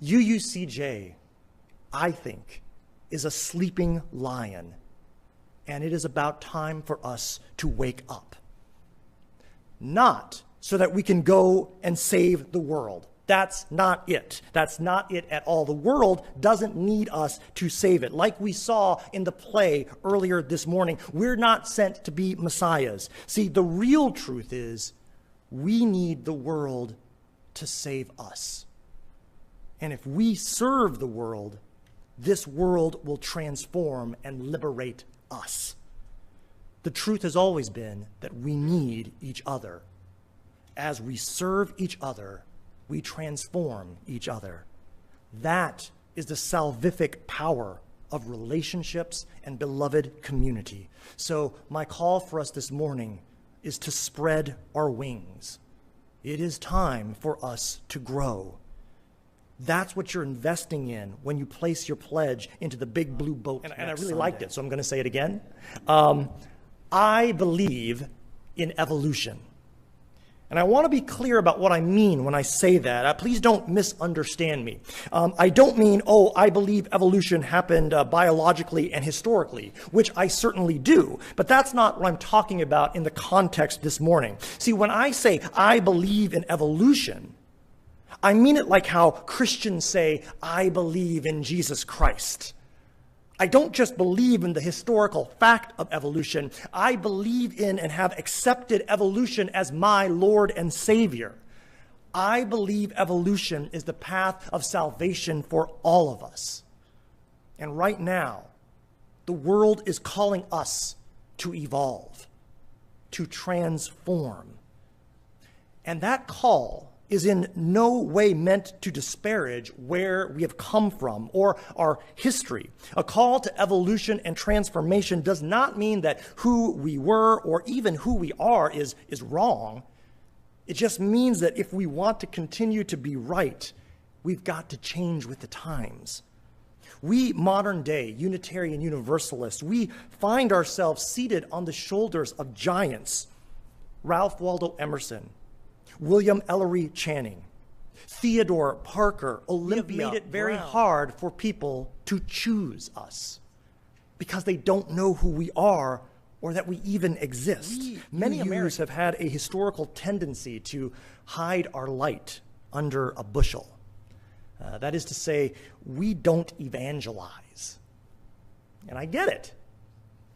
UUCJ, I think, is a sleeping lion, and it is about time for us to wake up. Not so that we can go and save the world. That's not it. That's not it at all. The world doesn't need us to save it. Like we saw in the play earlier this morning, we're not sent to be messiahs. See, the real truth is we need the world to save us. And if we serve the world, this world will transform and liberate us. The truth has always been that we need each other. As we serve each other, we transform each other. That is the salvific power of relationships and beloved community. So my call for us this morning is to spread our wings. It is time for us to grow. That's what you're investing in when you place your pledge into the big blue boat. And I really liked it, so I'm going to say it again. I believe in evolution. And I want to be clear about what I mean when I say that. Please don't misunderstand me. I don't mean, I believe evolution happened biologically and historically, which I certainly do. But that's not what I'm talking about in the context this morning. See, when I say I believe in evolution, I mean it like how Christians say, I believe in Jesus Christ. I don't just believe in the historical fact of evolution. I believe in and have accepted evolution as my Lord and Savior. I believe evolution is the path of salvation for all of us. And right now, the world is calling us to evolve, to transform. And that call is in no way meant to disparage where we have come from or our history. A call to evolution and transformation does not mean that who we were or even who we are is wrong. It just means that if we want to continue to be right, we've got to change with the times. We modern day Unitarian Universalists, we find ourselves seated on the shoulders of giants. Ralph Waldo Emerson, William Ellery Channing, Theodore Parker, Olivia made it very hard for people to choose us because they don't know who we are or that we even exist. Many Americans have had a historical tendency to hide our light under a bushel. That is to say, we don't evangelize. And I get it.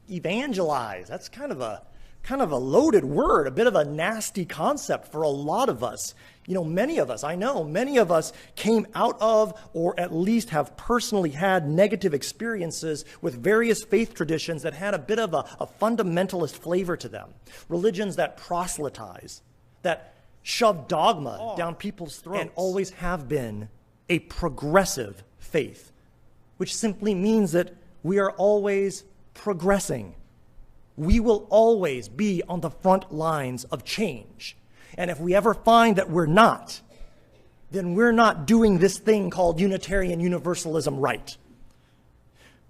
Evangelize, that's kind of a loaded word, a bit of a nasty concept for a lot of us. You know, many of us came out of or at least have personally had negative experiences with various faith traditions that had a bit of a fundamentalist flavor to them. Religions that proselytize, that shove dogma down people's throats, and always have been a progressive faith, which simply means that we are always progressing. We will always be on the front lines of change. And if we ever find that we're not, then we're not doing this thing called Unitarian Universalism right.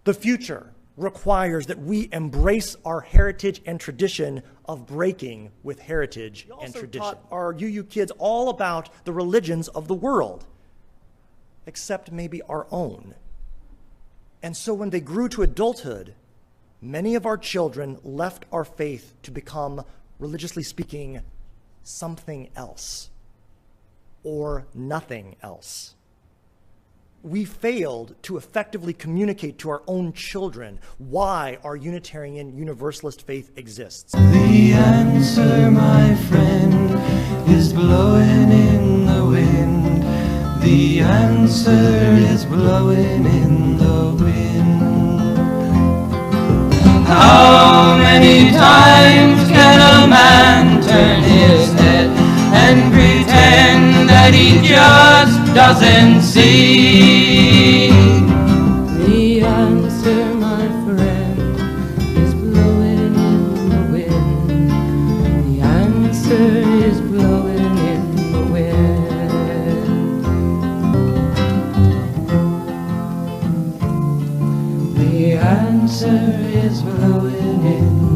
The future requires that we embrace our heritage and tradition of breaking with heritage and tradition. We also taught our UU kids all about the religions of the world, except maybe our own. And so when they grew to adulthood, many of our children left our faith to become, religiously speaking, something else or nothing else. We failed to effectively communicate to our own children why our Unitarian Universalist faith exists. The answer, my friend, is blowing in the wind. The answer is blowing in the wind. How many times can a man turn his head and pretend that he just doesn't see? The answer, my friend, is blowing in the wind. The answer is blowing in the wind. The answer is blowing in